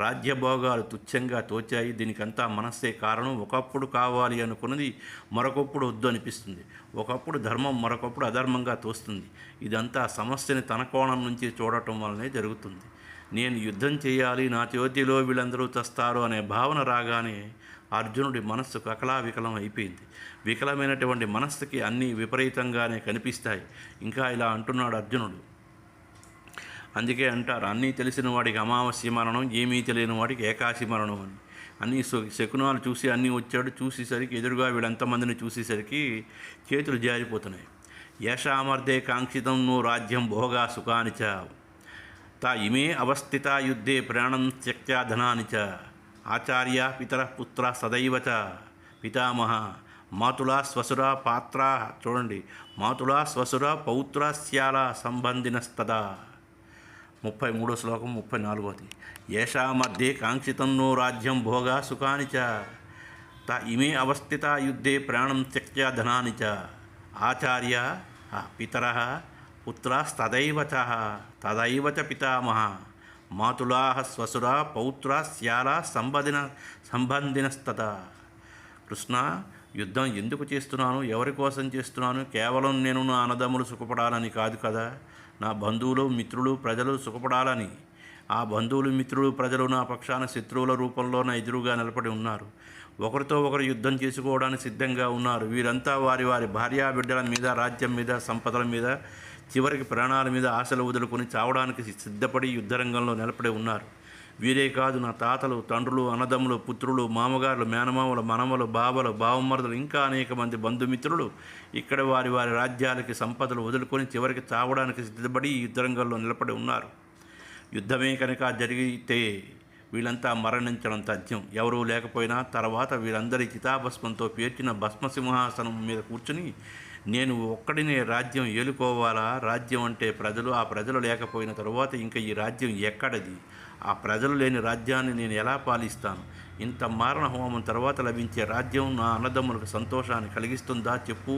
రాజ్యభోగాలు తుచ్చంగా తోచాయి. దీనికంతా మనస్సే కారణం. ఒకప్పుడు కావాలి అనుకున్నది మరొకప్పుడు వద్దు అనిపిస్తుంది. ఒకప్పుడు ధర్మం మరొకప్పుడు అధర్మంగా తోస్తుంది. ఇదంతా సమస్యని తన కోణం నుంచి చూడటం వల్లనే జరుగుతుంది. నేను యుద్ధం చేయాలి, నా చేతిలో వీళ్ళందరూ చస్తారు అనే భావన రాగానే అర్జునుడి మనస్సు వికలం అయిపోయింది. వికలమైనటువంటి మనస్సుకి అన్నీ విపరీతంగానే కనిపిస్తాయి. ఇంకా ఇలా అంటున్నాడు అర్జునుడు. అందుకే అంటారు, అన్నీ తెలిసిన వాడికి అమావాస్య మరణం, ఏమీ తెలియని వాడికి ఏకాశి మరణం అని. అన్నీ శకునాలు చూసి అన్నీ వచ్చాడు. చూసేసరికి ఎదురుగా వీళ్ళంతమందిని చూసేసరికి చేతులు జారిపోతున్నాయి. యశామర్దే కాంక్షితం నో రాజ్యం భోగా సుఖానిచ తా ఇమే అవస్థిత యుద్ధే ప్రాణం త్యక్త్యా ధనాని చ ఆచార్య పితర పుత్ర సదైవ చ పితామహ మాతులా స్వసుర పాత్ర. చూడండి, మాతులా స్వసుర పౌత్రస్యాల సంబంధినస్తదా. 33వ శ్లోకం 34వది. ఏషా మధ్యే కాంక్షితన్నో రాజ్యం భోగా సుఖాని చ త ఇమే అవస్థిత యుద్ధే ప్రాణం త్యక్త్యా ధనాని చ ఆచార్య పితర పుత్రస్తదైవ చ పితామహ మాతులా స్వసుర పౌత్ర శ్యాల సంబంధినస్తత. కృష్ణ, యుద్ధం ఎందుకు చేస్తున్నాను, ఎవరి కోసం చేస్తున్నాను? కేవలం నేను నా అన్నదమ్ములు సుఖపడాలని కాదు కదా. నా బంధువులు మిత్రులు ప్రజలు సుఖపడాలని. ఆ బంధువులు మిత్రులు ప్రజలు నా పక్షాన శత్రువుల రూపంలో నా ఎదురుగా నిలబడి ఉన్నారు. ఒకరితో ఒకరు యుద్ధం చేసుకోవడానికి సిద్ధంగా ఉన్నారు. వీరంతా వారి వారి భార్యాబిడ్డల మీద, రాజ్యం మీద, సంపదల మీద, చివరికి ప్రాణాల మీద ఆశలు వదులుకొని చావడానికి సిద్ధపడి యుద్ధరంగంలో నిలబడి ఉన్నారు. వీరే కాదు, నా తాతలు, తండ్రులు, అన్నదమ్ములు, పుత్రులు, మామగారులు, మేనమామలు, మనమలు, బావలు, బావమరుదులు, ఇంకా అనేక మంది బంధుమిత్రులు ఇక్కడ వారి వారి రాజ్యాలకి సంపదలు వదులుకొని చివరికి చావడానికి సిద్ధపడి యుద్ధరంగంలో నిలబడి ఉన్నారు. యుద్ధమే కనుక జరిగితే వీళ్ళంతా మరణించడం తథ్యం. ఎవరూ లేకపోయినా తర్వాత వీరందరి చితాభస్మంతో పేర్చిన భస్మసింహాసనం మీద కూర్చుని నేను ఒక్కడినే రాజ్యం ఏలుకోవాలా? రాజ్యం అంటే ప్రజలు, ఆ ప్రజలు లేకపోయిన తరువాత ఇంకా ఈ రాజ్యం ఎక్కడది? ఆ ప్రజలు లేని రాజ్యాన్ని నేను ఎలా పాలిస్తాను? ఇంత మారణ హోమం తర్వాత లభించే రాజ్యం నా అన్నదమ్ములకు సంతోషాన్ని కలిగిస్తుందా? చెప్పు.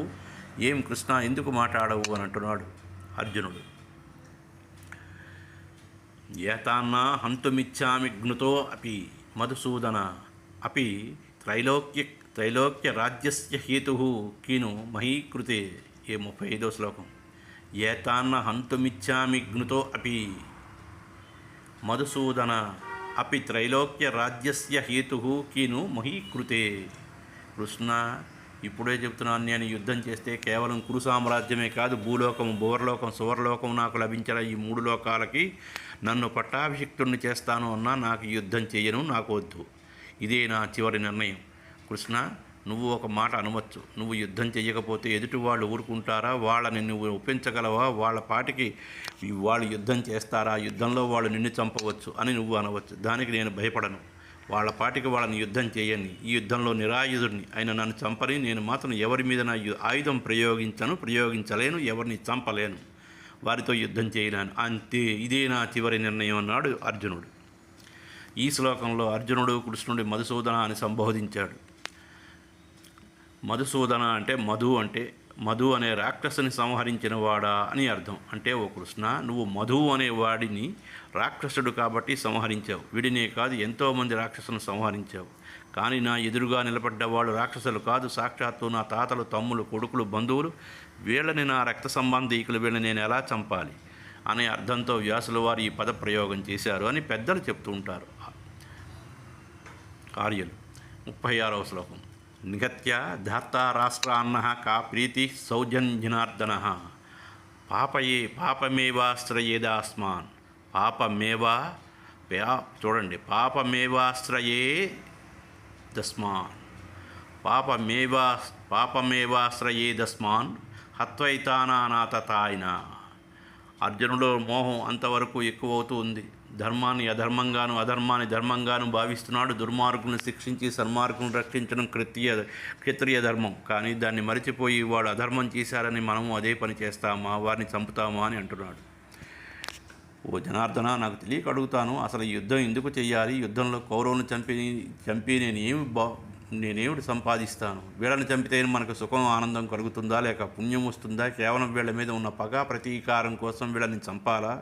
ఏం కృష్ణ, ఎందుకు మాట్లాడవు అని అంటున్నాడు అర్జునుడు. ఏతాన్నా హంతుమిచ్చామి జ్ఞుతో అపి మధుసూదన అపి త్రైలోక్య రాజ్యస్య హేతు కీను మహీకృతే. 35వ శ్లోకం. ఏతాన్న హంతుమిచ్చామి జ్ఞుతో అపి మధుసూదన అపి త్రైలోక్య రాజ్యస్య హేతు కీను మహీకృతే. కృష్ణ, ఇప్పుడే చెప్తున్నాను, నేను యుద్ధం చేస్తే కేవలం కురు సామ్రాజ్యమే కాదు, భూలోకం, భువర్లోకం, సువర్లోకం నాకు లభించిన ఈ 3 లోకాలకి నన్ను పట్టాభిషిక్తుడిని చేస్తాను అన్నా నాకు యుద్ధం చేయను, నాకు వద్దు. ఇదే నా చివరి నిర్ణయం. కృష్ణ, నువ్వు ఒక మాట అనవచ్చు. నువ్వు యుద్ధం చేయకపోతే ఎదుటి వాళ్ళు ఊరుకుంటారా? వాళ్ళని నువ్వు ఒప్పించగలవా? వాళ్ళ పాటికి వాళ్ళు యుద్ధం చేస్తారా? యుద్ధంలో వాళ్ళు నిన్ను చంపవచ్చు అని నువ్వు అనవచ్చు. దానికి నేను భయపడను. వాళ్ళ పాటికి వాళ్ళని యుద్ధం చేయని, ఈ యుద్ధంలో నిరాయుధుడిని అయిన నన్ను చంపని. నేను మాత్రం ఎవరి మీద నా ఆయుధం ప్రయోగించలేను, ఎవరిని చంపలేను, వారితో యుద్ధం చేయలేను. అంతే, ఇదే నా చివరి నిర్ణయం అన్నాడు అర్జునుడు. ఈ శ్లోకంలో అర్జునుడు కృష్ణుడి మధుసూదన అని సంబోధించాడు. మధుసూదన అంటే మధు అనే రాక్షసుని సంహరించిన వాడా అని అర్థం. అంటే, ఓ కృష్ణ, నువ్వు మధు అనే వాడిని రాక్షసుడు కాబట్టి సంహరించావు. వీడినే కాదు, ఎంతోమంది రాక్షసులను సంహరించావు. కానీ నా ఎదురుగా నిలబడ్డ వాళ్ళు రాక్షసులు కాదు, సాక్షాత్తు నా తాతలు, తమ్ములు, కొడుకులు, బంధువులు. వీళ్ళని నా రక్త సంబంధీకులు, వీళ్ళని నేను ఎలా చంపాలి అనే అర్థంతో వ్యాసుల వారు ఈ పద ప్రయోగం చేశారు అని పెద్దలు చెప్తూ ఉంటారు. ఆర్యులు. 36వ శ్లోకం. నిగత్య ధార్తారాష్ట్రాన్న కా ప్రీతి సౌజన్యనార్దన పాపమేవాశ్రయేదాస్మాన్ చూడండి, పాపమేవాశ్రయేదస్మాన్ హత్వైతానానాథతాయిన అర్జునుడు మోహం అంతవరకు ఎక్కువవుతూ ఉంది. ధర్మాన్ని అధర్మంగాను, అధర్మాన్ని ధర్మంగాను భావిస్తున్నాడు. దుర్మార్గులను శిక్షించి సన్మార్గులను రక్షించడం క్షత్రియ ధర్మం. కానీ దాన్ని మరిచిపోయి వాడు అధర్మం చేశారని మనము అదే పని చేస్తామా, వారిని చంపుతామా అని అంటున్నాడు. ఓ జనార్దన, నాకు తెలియక అడుగుతాను, అసలు ఈ యుద్ధం ఎందుకు చెయ్యాలి? యుద్ధంలో కౌరవులను చంపి నేనేమిటి సంపాదిస్తాను? వీళ్ళని చంపితే మనకు సుఖం ఆనందం కలుగుతుందా, లేక పుణ్యం వస్తుందా? కేవలం వీళ్ళ మీద ఉన్న పగ ప్రతీకారం కోసం వీళ్ళని చంపాలా?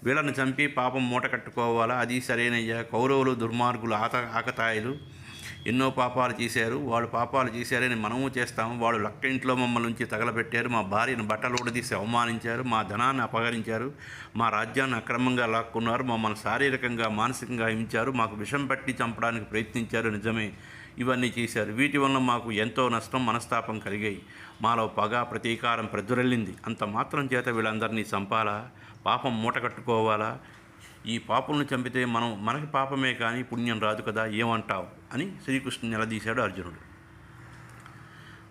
వీళ్ళని చంపి పాపం మూట కట్టుకోవాలా? అది సరేనయ్యా. కౌరవులు దుర్మార్గులు, ఆకతాయిలు ఎన్నో పాపాలు చేశారు. వాళ్ళు పాపాలు చేశారని మనము చేస్తాము. వాళ్ళు లక్క ఇంట్లో మమ్మల్ని నుంచి తగలబెట్టారు. మా భార్యను బట్టలు ఊడదీసి అవమానించారు. మా ధనాన్ని అపహరించారు. మా రాజ్యాన్ని అక్రమంగా లాక్కున్నారు. మమ్మల్ని శారీరకంగా మానసికంగా హింసారు. మాకు విషం పట్టి చంపడానికి ప్రయత్నించారు. నిజమే, ఇవన్నీ చేశారు. వీటి వల్ల మాకు ఎంతో నష్టం, మనస్తాపం కలిగాయి. మాలో పగ ప్రతీకారం ప్రజ్వరిల్లింది. అంత మాత్రం చేత వీళ్ళందరినీ చంపాలా? పాపం మూట కట్టుకోవాలా? ఈ పాపులను చంపితే మనకి పాపమే కానీ పుణ్యం రాదు కదా, ఏమంటావు అని శ్రీకృష్ణుని నిలదీశాడు అర్జునుడు.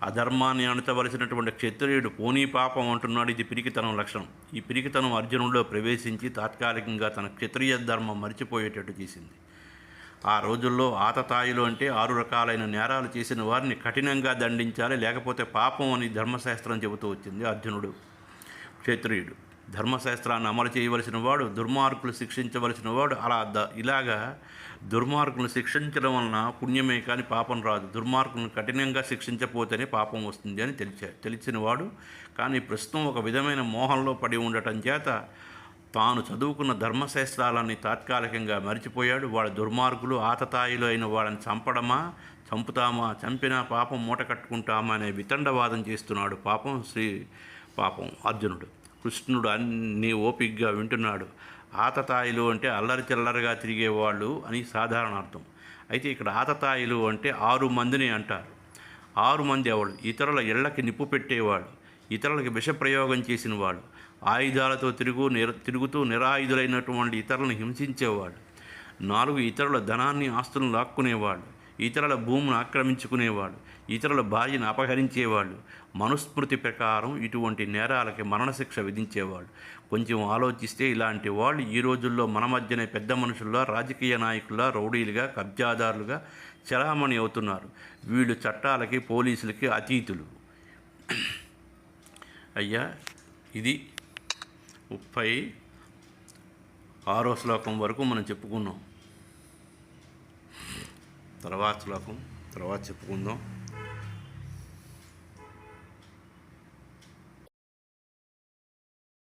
అధర్మాన్ని అణుతవలసినటువంటి క్షత్రియుడు పోనీ పాపం అంటున్నాడు. ఇది పిరికితనం లక్షణం. ఈ పిరికితనం అర్జునుడిలో ప్రవేశించి తాత్కాలికంగా తన క్షత్రియ ధర్మం మరిచిపోయేటట్టు చేసింది. ఆ రోజుల్లో ఆతతాయిలు అంటే 6 రకాలైన నేరాలు చేసిన వారిని కఠినంగా దండించాలి, లేకపోతే పాపం అని ధర్మశాస్త్రం చెబుతూ వచ్చింది. అర్జునుడు క్షత్రియుడు, ధర్మశాస్త్రాన్ని అమలు చేయవలసిన వాడు, దుర్మార్గులు శిక్షించవలసిన వాడు. ఇలాగా దుర్మార్గులను శిక్షించడం వలన పుణ్యమే కానీ పాపం రాదు. దుర్మార్గులను కఠినంగా శిక్షించపోతేనే పాపం వస్తుంది అని తెలిసినవాడు. కానీ ప్రస్తుతం ఒక విధమైన మోహంలో పడి ఉండటం చేత తాను చదువుకున్న ధర్మశాస్త్రాలన్నీ తాత్కాలికంగా మరిచిపోయాడు. వాడు దుర్మార్గులు, ఆతతాయిలు అయిన వాళ్ళని చంపుతామా, చంపినా పాపం మూట కట్టుకుంటామా అనే వితండవాదం చేస్తున్నాడు. పాపం అర్జునుడు. కృష్ణుడు అన్నీ ఓపికగా వింటున్నాడు. ఆతతాయిలు అంటే అల్లరి చిల్లరగా తిరిగేవాళ్ళు అని సాధారణ అర్థం. అయితే ఇక్కడ ఆతతాయిలు అంటే 6 మందిని అంటారు. 6 మంది ఎవరు? ఇతరుల ఇళ్లకి నిప్పు పెట్టేవాళ్ళు, ఇతరులకి విషప్రయోగం చేసిన వాళ్ళు, ఆయుధాలతో తిరుగుతూ నిరాయుధులైనటువంటి ఇతరులను హింసించేవాళ్ళు, 4 ఇతరుల ధనాన్ని ఆస్తులను లాక్కునేవాళ్ళు, ఇతరుల భూమిని ఆక్రమించుకునేవాళ్ళు, ఇతరుల భార్యను అపహరించేవాళ్ళు, మనుస్మృతి ప్రకారం ఇటువంటి నేరాలకి మరణశిక్ష విధించేవాళ్ళు. కొంచెం ఆలోచిస్తే ఇలాంటి వాళ్ళు ఈ రోజుల్లో మన మధ్యనే పెద్ద మనుషుల్లా, రాజకీయ నాయకుల్లా, రౌడీలుగా, కబ్జాదారులుగా చలామణి అవుతున్నారు. వీళ్ళు చట్టాలకి, పోలీసులకి అతీతులు. అయ్యా, ఇది 36వ శ్లోకం వరకు మనం చెప్పుకున్నాం. తర్వాత శ్లోకం తర్వాత చెప్పుకుందాం.